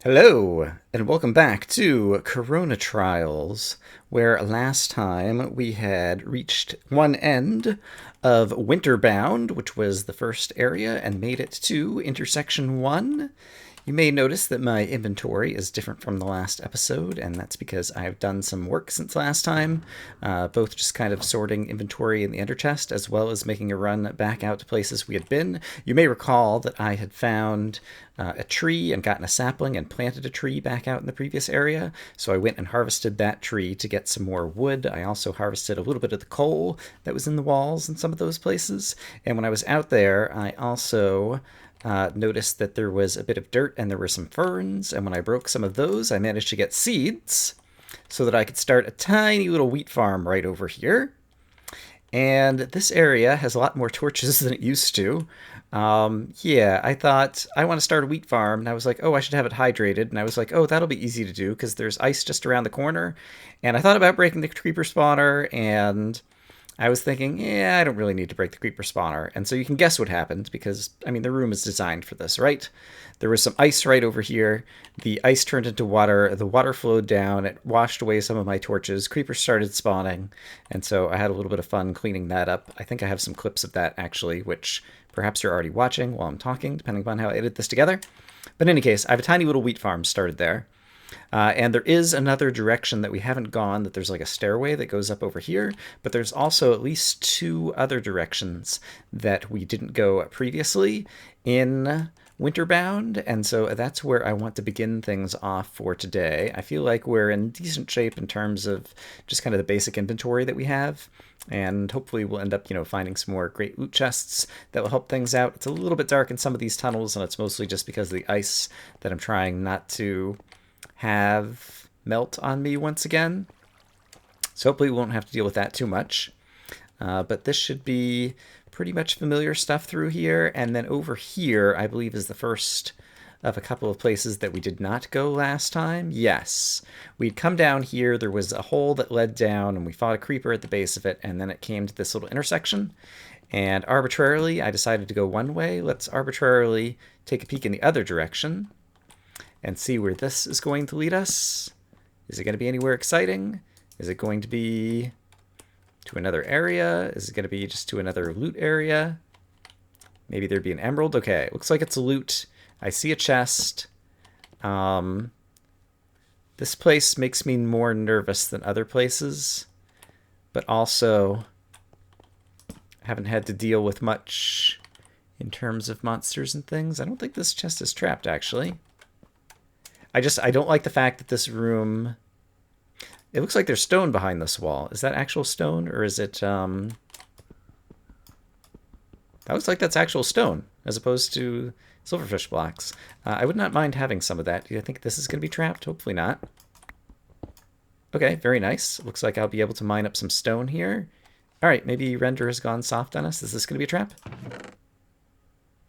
Hello, and welcome back to Corona Trials, where last time we had reached one end of Winterbound, which was the first area, and made it to intersection 1. You may notice that my inventory is different from the last episode, and that's because I've done some work since last time, both just kind of sorting inventory in the ender chest, as well as making a run back out to places we had been. You may recall that I had found a tree and gotten a sapling and planted a tree back out in the previous area, so I went and harvested that tree to get some more wood. I also harvested a little bit of the coal that was in the walls in some of those places, and when I was out there, I also noticed that there was a bit of dirt and there were some ferns, and when I broke some of those, I managed to get seeds so that I could start a tiny little wheat farm right over here. And this area has a lot more torches than it used to. Yeah, I thought I want to start a wheat farm, and I was like, oh, I should have it hydrated, and I was like, oh, that'll be easy to do because there's ice just around the corner. And I thought about breaking the creeper spawner, and I was thinking, yeah, I don't really need to break the creeper spawner. And so you can guess what happened because, I mean, the room is designed for this, right? There was some ice right over here. The ice turned into water. The water flowed down. It washed away some of my torches. Creepers started spawning. And so I had a little bit of fun cleaning that up. I think I have some clips of that, actually, which perhaps you're already watching while I'm talking, depending upon how I edit this together. But in any case, I have a tiny little wheat farm started there. And there is another direction that we haven't gone, that there's like a stairway that goes up over here, but there's also at least two other directions that we didn't go previously in Winterbound, and so that's where I want to begin things off for today. I feel like we're in decent shape in terms of just kind of the basic inventory that we have, and hopefully we'll end up, finding some more great loot chests that will help things out. It's a little bit dark in some of these tunnels, and it's mostly just because of the ice that I'm trying not to have melt on me once again. So hopefully we won't have to deal with that too much. But this should be pretty much familiar stuff through here. And then over here, I believe, is the first of a couple of places that we did not go last time. Yes, we'd come down here. There was a hole that led down, and we fought a creeper at the base of it. And then it came to this little intersection. And arbitrarily, I decided to go one way. Let's arbitrarily take a peek in the other direction and see where this is going to lead us. Is it going to be anywhere exciting? Is it going to be to another area? Is it going to be just to another loot area? Maybe there'd be an emerald. Okay, looks like it's a loot. I see a chest. This place makes me more nervous than other places, but also haven't had to deal with much in terms of monsters and things. I don't think this chest is trapped, actually. I don't like the fact that this room, it looks like there's stone behind this wall. Is that actual stone, or is it, that looks like that's actual stone, as opposed to silverfish blocks. I would not mind having some of that. Do you think this is going to be trapped? Hopefully not. Okay, very nice. Looks like I'll be able to mine up some stone here. All right, maybe render has gone soft on us. Is this going to be a trap?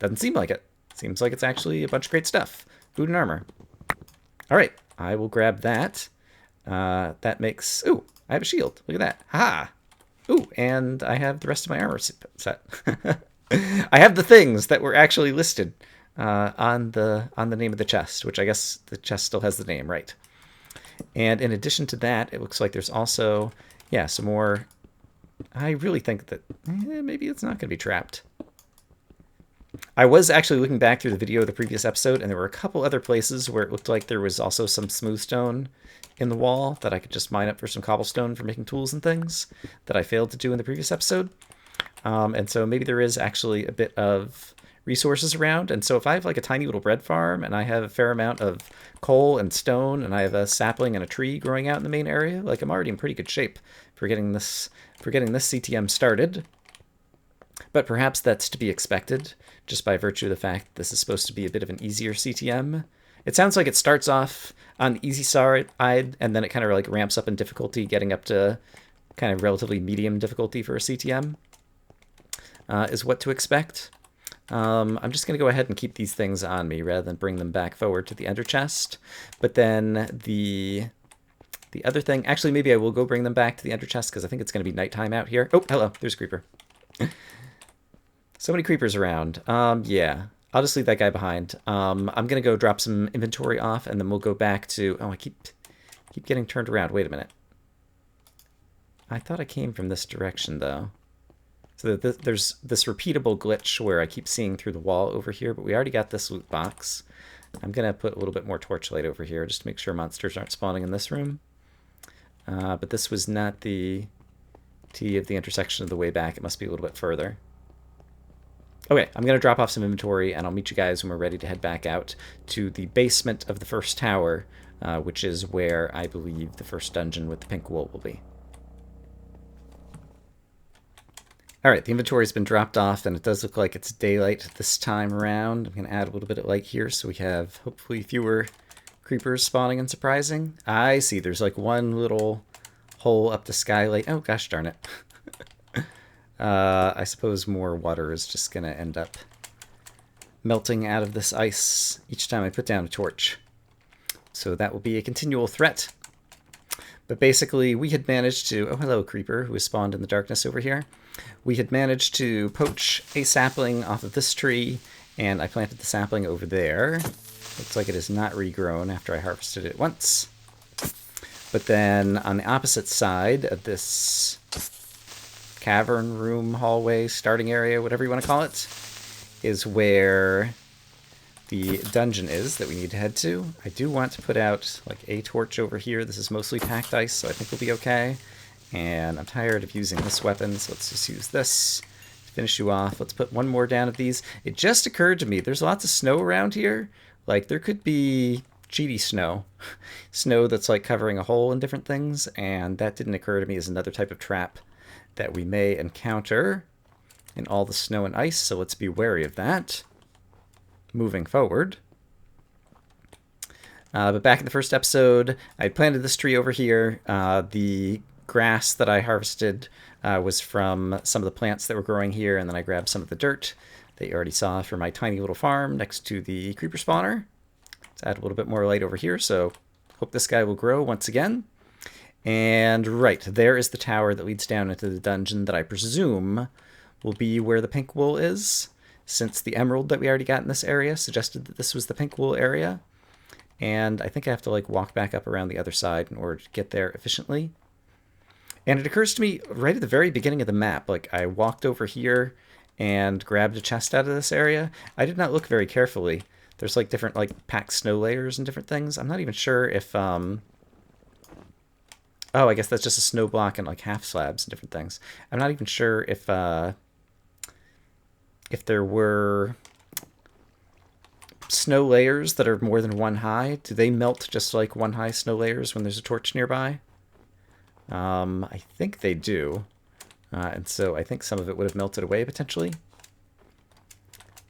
Doesn't seem like it. Seems like it's actually a bunch of great stuff. Food and armor. All right, I will grab that. That makes... Ooh, I have a shield. Look at that. Ha! Ooh, and I have the rest of my armor set. I have the things that were actually listed on the name of the chest, which I guess the chest still has the name, right? And in addition to that, it looks like there's also, yeah, some more... I really think that maybe it's not going to be trapped. I was actually looking back through the video of the previous episode, and there were a couple other places where it looked like there was also some smooth stone in the wall that I could just mine up for some cobblestone for making tools and things that I failed to do in the previous episode. And so maybe there is actually a bit of resources around. And so if I have like a tiny little bread farm and I have a fair amount of coal and stone and I have a sapling and a tree growing out in the main area, like I'm already in pretty good shape for getting this CTM started. But perhaps that's to be expected, just by virtue of the fact that this is supposed to be a bit of an easier CTM. It sounds like it starts off on the easy side, and then it kind of like ramps up in difficulty, getting up to kind of relatively medium difficulty for a CTM, is what to expect. I'm just going to go ahead and keep these things on me rather than bring them back forward to the ender chest. But then the other thing, actually maybe I will go bring them back to the ender chest because I think it's going to be nighttime out here. Oh, hello, there's a creeper. So many creepers around. Yeah, I'll just leave that guy behind. I'm going to go drop some inventory off, and then we'll go back to... Oh, I keep getting turned around. Wait a minute. I thought I came from this direction, though. So there's this repeatable glitch where I keep seeing through the wall over here, but we already got this loot box. I'm going to put a little bit more torchlight over here just to make sure monsters aren't spawning in this room. But this was not the T of the intersection of the way back. It must be a little bit further. Okay, I'm going to drop off some inventory, and I'll meet you guys when we're ready to head back out to the basement of the first tower, which is where I believe the first dungeon with the pink wool will be. Alright, the inventory's been dropped off, and it does look like it's daylight this time around. I'm going to add a little bit of light here so we have hopefully fewer creepers spawning and surprising. I see, there's like one little hole up the skylight. Oh, gosh darn it. I suppose more water is just going to end up melting out of this ice each time I put down a torch. So that will be a continual threat. But basically, we had managed to... Oh, hello, creeper, who has spawned in the darkness over here. We had managed to poach a sapling off of this tree, and I planted the sapling over there. Looks like it is not regrown after I harvested it once. But then on the opposite side of this cavern room, hallway, starting area, whatever you want to call it, is where the dungeon is that we need to head to. I do want to put out like a torch over here. This is mostly packed ice, so I think we'll be okay. And I'm tired of using this weapon, so let's just use this to finish you off. Let's put one more down of these. It just occurred to me, there's lots of snow around here. Like, there could be cheaty snow. Snow that's like covering a hole in different things, and that didn't occur to me as another type of trap that we may encounter in all the snow and ice, so let's be wary of that moving forward. But back in the first episode, I planted this tree over here. The grass that I harvested was from some of the plants that were growing here, and then I grabbed some of the dirt that you already saw for my tiny little farm next to the creeper spawner. Let's add a little bit more light over here, so hope this guy will grow once again. And right, there is the tower that leads down into the dungeon that I presume will be where the pink wool is, since the emerald that we already got in this area suggested that this was the pink wool area. And I think I have to like walk back up around the other side in order to get there efficiently. And it occurs to me right at the very beginning of the map, like I walked over here and grabbed a chest out of this area. I did not look very carefully. There's like different like packed snow layers and different things. I'm not even sure if oh, I guess that's just a snow block and like half slabs and different things. I'm not even sure if there were snow layers that are more than one high. Do they melt just like one high snow layers when there's a torch nearby? I think they do. And so I think some of it would have melted away potentially.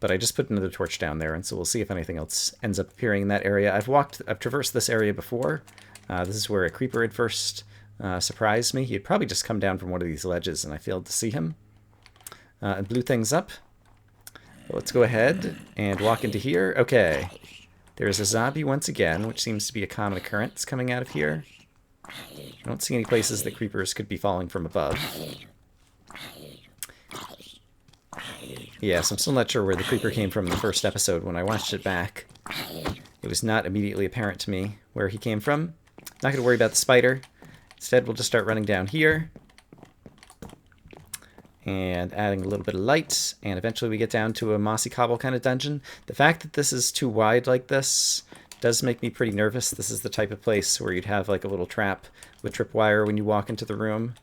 But I just put another torch down there, and so we'll see if anything else ends up appearing in that area. I've traversed this area before. This is where a creeper had first surprised me. He had probably just come down from one of these ledges, and I failed to see him. And blew things up. But let's go ahead and walk into here. Okay. There's a zombie once again, which seems to be a common occurrence coming out of here. I don't see any places that creepers could be falling from above. Yes, I'm still not sure where the creeper came from in the first episode. When I watched it back, it was not immediately apparent to me where he came from. Not going to worry about the spider. Instead, we'll just start running down here. And adding a little bit of light. And eventually we get down to a mossy cobble kind of dungeon. The fact that this is too wide like this does make me pretty nervous. This is the type of place where you'd have like a little trap with tripwire when you walk into the room.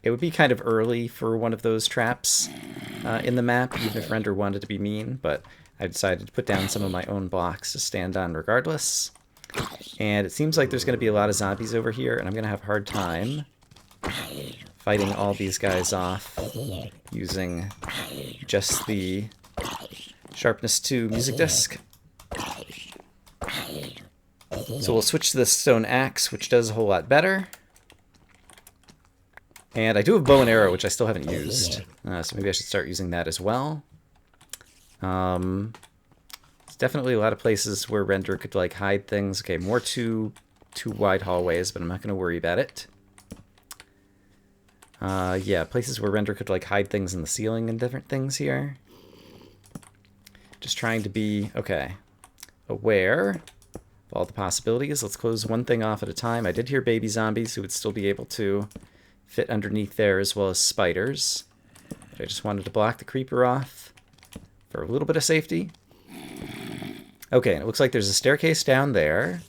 It would be kind of early for one of those traps in the map, even if Render wanted to be mean, but I decided to put down some of my own blocks to stand on regardless. And it seems like there's going to be a lot of zombies over here, and I'm going to have a hard time fighting all these guys off using just the Sharpness 2 music disc. So we'll switch to this stone axe, which does a whole lot better. And I do have bow and arrow, which I still haven't used. So maybe I should start using that as well. There's definitely a lot of places where Render could like hide things. Okay, more two wide hallways, but I'm not going to worry about it. Yeah, places where Render could like hide things in the ceiling and different things here. Just trying to be, okay, aware of all the possibilities. Let's close one thing off at a time. I did hear baby zombies who would still be able to fit underneath there, as well as spiders. But I just wanted to block the creeper off for a little bit of safety. Okay, and it looks like there's a staircase down there.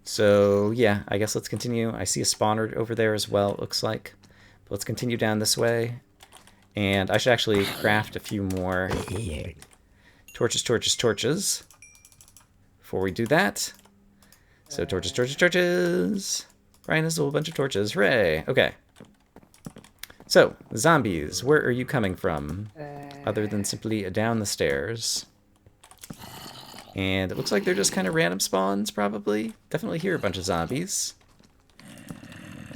So, yeah, I guess let's continue. I see a spawner over there as well, it looks like. But let's continue down this way. And I should actually craft a few more torches before we do that. So, torches. Brian has a whole bunch of torches. Hooray! Okay. So, zombies, where are you coming from? Other than simply down the stairs. And it looks like they're just kind of random spawns, probably. Definitely hear a bunch of zombies.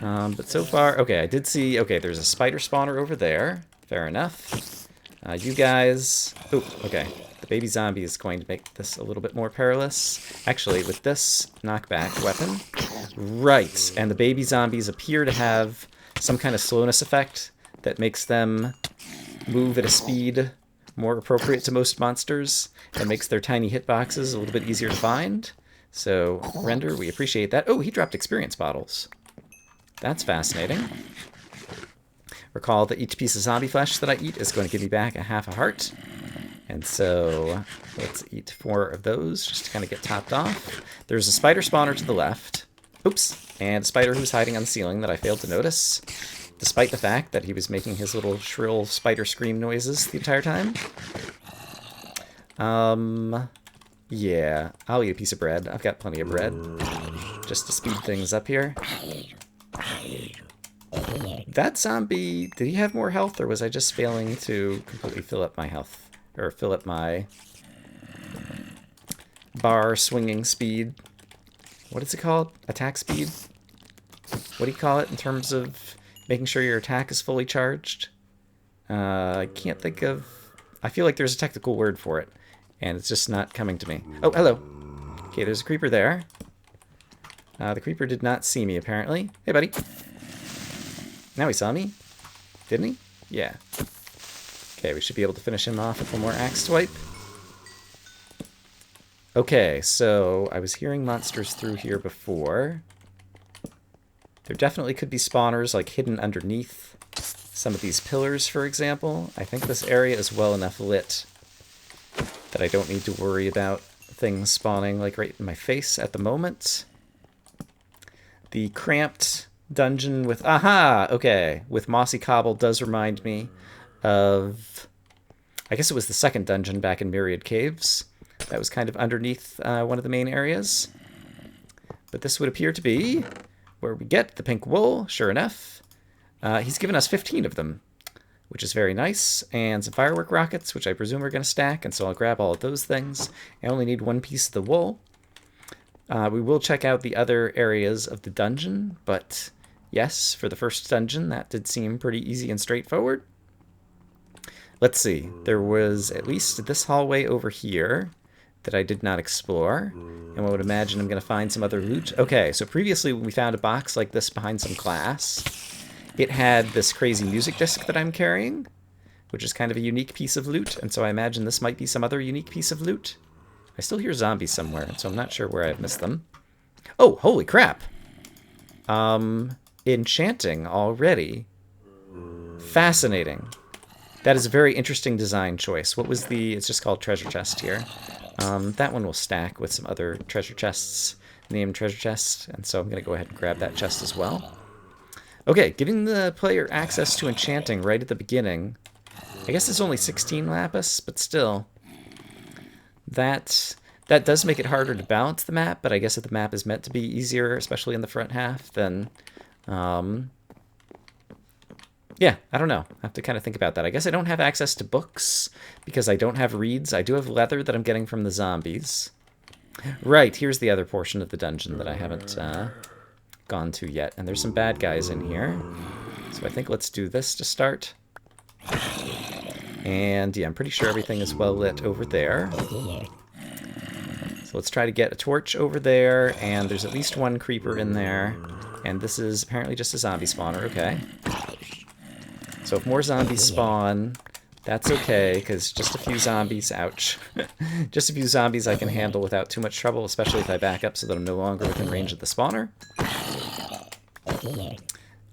But so far, okay, I did see, okay, there's a spider spawner over there. Fair enough. You guys, oh, okay. The baby zombie is going to make this a little bit more perilous. Actually, with this knockback weapon, right, and the baby zombies appear to have some kind of slowness effect that makes them move at a speed more appropriate to most monsters and makes their tiny hitboxes a little bit easier to find. So, Render, we appreciate that. Oh, he dropped experience bottles. That's fascinating. Recall that each piece of zombie flesh that I eat is going to give me back a half a heart. And so, let's eat 4 of those just to kind of get topped off. There's a spider spawner to the left. Oops. And a spider who's hiding on the ceiling that I failed to notice, despite the fact that he was making his little shrill spider scream noises the entire time. Yeah, I'll eat a piece of bread. I've got plenty of bread, just to speed things up here. That zombie, did he have more health, or was I just failing to completely fill up my health? Or fill up my bar swinging speed? What is it called? Attack speed? What do you call it in terms of making sure your attack is fully charged? I can't think of... I feel like there's a technical word for it, and it's just not coming to me. Oh, hello. Okay, there's a creeper there. The creeper did not see me, apparently. Hey, buddy. Now he saw me. Didn't he? Yeah. Okay, we should be able to finish him off with one more axe swipe. Okay, so I was hearing monsters through here before. There definitely could be spawners, like, hidden underneath some of these pillars, for example. I think this area is well enough lit that I don't need to worry about things spawning, like, right in my face at the moment. The cramped dungeon with... Aha! Okay, with Mossy Cobble does remind me of... I guess it was the second dungeon back in Myriad Caves. That was kind of underneath one of the main areas. But this would appear to be where we get the pink wool, sure enough. He's given us 15 of them, which is very nice. And some firework rockets, which I presume are going to stack. And so I'll grab all of those things. I only need 1 piece of the wool. We will check out the other areas of the dungeon. But yes, for the first dungeon, that did seem pretty easy and straightforward. Let's see. There was at least this hallway over here that I did not explore, and I would imagine I'm going to find some other loot. Okay, so previously when we found a box like this behind some glass, it had this crazy music disc that I'm carrying, which is kind of a unique piece of loot, and so I imagine this might be some other unique piece of loot. I still hear zombies somewhere, so I'm not sure where I've missed them. Oh, holy crap! Enchanting already. Fascinating. That is a very interesting design choice. What was the... It's just called treasure chest here. That one will stack with some other treasure chests, named treasure chests, and so I'm going to go ahead and grab that chest as well. Okay, giving the player access to enchanting right at the beginning. I guess it's only 16 lapis, but still. That does make it harder to balance the map, but I guess if the map is meant to be easier, especially in the front half, then... yeah, I don't know. I have to kind of think about that. I guess I don't have access to books because I don't have reeds. I do have leather that I'm getting from the zombies. Right, here's the other portion of the dungeon that I haven't gone to yet. And there's some bad guys in here. So I think let's do this to start. And yeah, I'm pretty sure everything is well lit over there. So let's try to get a torch over there. And there's at least 1 creeper in there. And this is apparently just a zombie spawner. Okay. So if more zombies spawn, That's okay, because just a few zombies, ouch. Just a few zombies I can handle without too much trouble, especially if I back up so that I'm no longer within range of the spawner.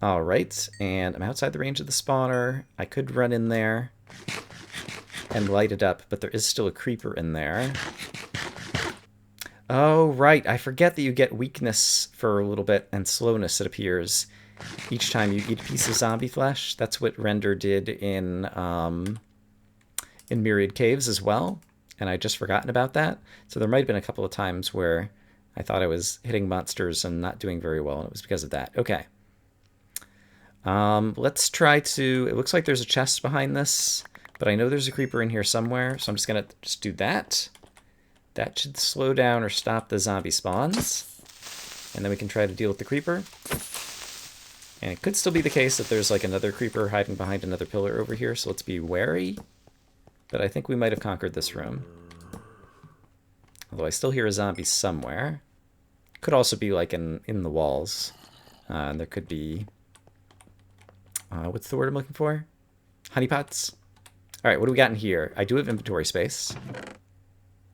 Alright, and I'm outside the range of the spawner. I could run in there and light it up, but there is still a creeper in there. Oh, right, I forget that you get weakness for a little bit and slowness, it appears, each time you eat a piece of zombie flesh. That's what Render did in Myriad Caves as well, and I'd just forgotten about that. So there might have been a couple of times where I thought I was hitting monsters and not doing very well, and it was because of that. Okay. Let's try to... It looks like there's a chest behind this, but I know there's a creeper in here somewhere, so I'm just going to just do that. That should slow down or stop the zombie spawns. And then we can try to deal with the creeper. And it could still be the case that there's like another creeper hiding behind another pillar over here, so let's be wary. But I think we might have conquered this room. Although I still hear a zombie somewhere. Could also be like in the walls. And there could be... what's the word I'm looking for? Honeypots? Alright, what do we got in here? I do have inventory space.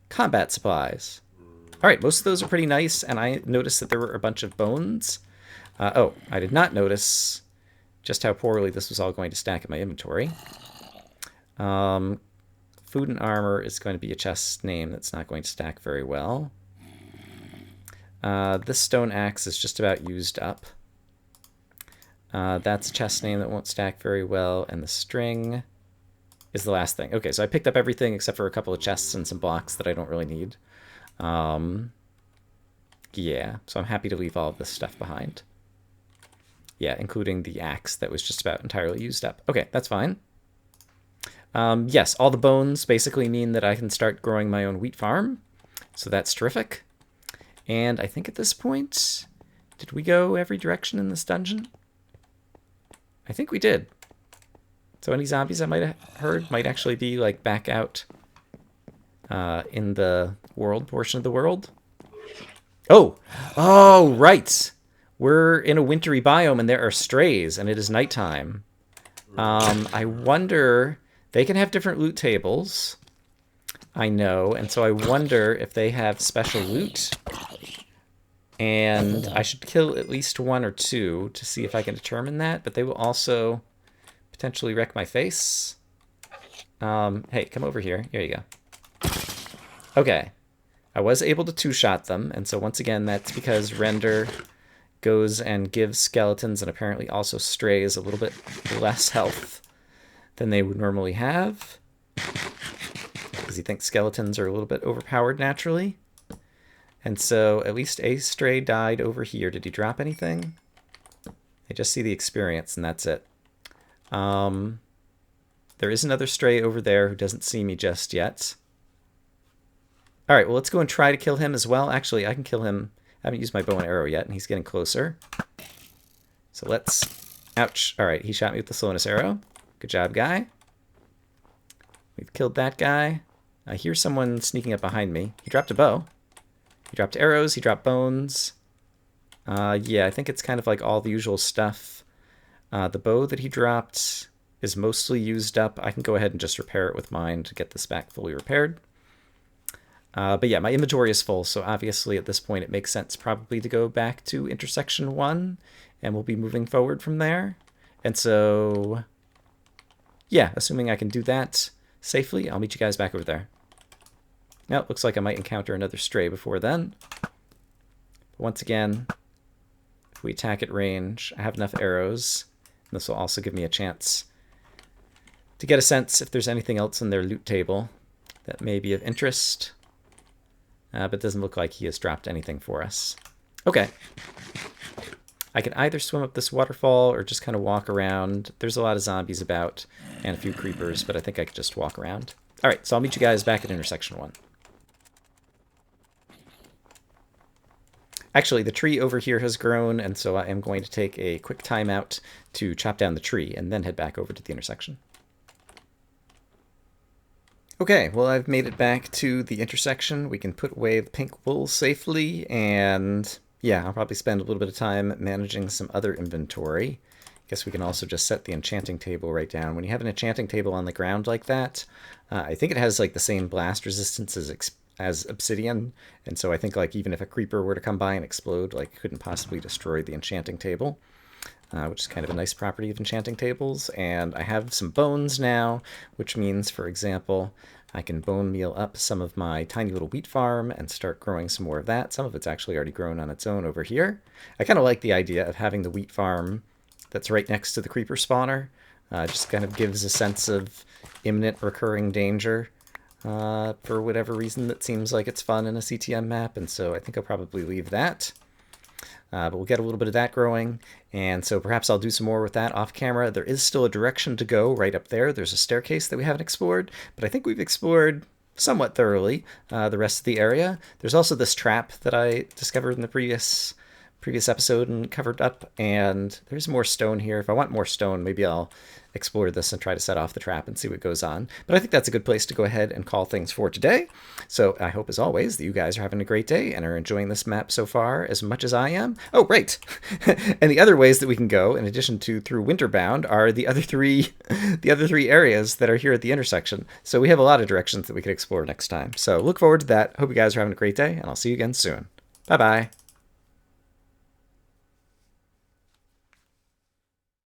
Combat supplies. Alright, most of those are pretty nice, and I noticed that there were a bunch of bones. Oh, I did not notice just how poorly this was all going to stack in my inventory. Food and armor is going to be a chest name that's not going to stack very well. This stone axe is just about used up. That's a chest name that won't stack very well, and the string is the last thing. Okay, so I picked up everything except for a couple of chests and some blocks that I don't really need. Yeah, so I'm happy to leave all of this stuff behind. Yeah, including the axe that was just about entirely used up. Okay, that's fine. Yes, all the bones basically mean that I can start growing my own wheat farm. So that's terrific. And I think at this point, did we go every direction in this dungeon? I think we did. So any zombies I might have heard might actually be like back out in the world portion of the world. Oh, right. We're in a wintry biome and there are strays and it is nighttime. I wonder, they can have different loot tables, I know, and so I wonder if they have special loot. And I should kill at least one or two to see if I can determine that, but they will also potentially wreck my face. Hey, come over here. Here you go. Okay. I was able to two-shot them, and so once again, that's because Render goes and gives skeletons and apparently also strays a little bit less health than they would normally have. Because he thinks skeletons are a little bit overpowered naturally. And so at least a stray died over here. Did he drop anything? I just see the experience, and that's it. There is another stray over there who doesn't see me just yet. Alright, well, let's go and try to kill him as well. Actually, I can kill him. I haven't used my bow and arrow yet, and he's getting closer. So let's... Ouch. Alright, he shot me with the slowness arrow. Good job, guy. We've killed that guy. I hear someone sneaking up behind me. He dropped a bow. He dropped arrows. He dropped bones. Yeah, I think it's kind of like all the usual stuff. The bow that he dropped is mostly used up. I can go ahead and just repair it with mine to get this back fully repaired. But yeah, my inventory is full, so obviously at this point it makes sense probably to go back to intersection 1, and we'll be moving forward from there. And so, yeah, assuming I can do that safely, I'll meet you guys back over there. Now, it looks like I might encounter another stray before then. But once again, if we attack at range, I have enough arrows. And this will also give me a chance to get a sense if there's anything else in their loot table that may be of interest. But it doesn't look like he has dropped anything for us. Okay. I can either swim up this waterfall or just kind of walk around. There's a lot of zombies about and a few creepers, but I think I could just walk around. All right, so I'll meet you guys back at intersection 1. Actually, the tree over here has grown, and so I am going to take a quick time out to chop down the tree and then head back over to the intersection. Okay, well, I've made it back to the intersection. We can put away the pink wool safely, and yeah, I'll probably spend a little bit of time managing some other inventory. guess we can also just set the enchanting table right down. When you have an enchanting table on the ground like that, I think it has like the same blast resistance as obsidian, and so I think like even if a creeper were to come by and explode, like it couldn't possibly destroy the enchanting table. Which is kind of a nice property of enchanting tables. And I have some bones now, which means, for example, I can bone meal up some of my tiny little wheat farm and start growing some more of that. Some of it's actually already grown on its own over here. I kind of like the idea of having the wheat farm that's right next to the creeper spawner. Just kind of gives a sense of imminent recurring danger for whatever reason that seems like it's fun in a CTM map, and so I think I'll probably leave that. But we'll get a little bit of that growing, and so perhaps I'll do some more with that off camera. There is still a direction to go right up there. There's a staircase that we haven't explored, but I think we've explored somewhat thoroughly the rest of the area. There's also this trap that I discovered in the previous episode and covered up, and there's more stone here. If I want more stone, maybe I'll explore this and try to set off the trap and see what goes on. But I think that's a good place to go ahead and call things for today. So I hope, as always, that you guys are having a great day and are enjoying this map so far as much as I am. Oh, right. And the other ways that we can go, in addition to through Winterbound, are the other three areas that are here at the intersection. So we have a lot of directions that we could explore next time. So look forward to that. Hope you guys are having a great day, and I'll see you again soon. Bye-bye.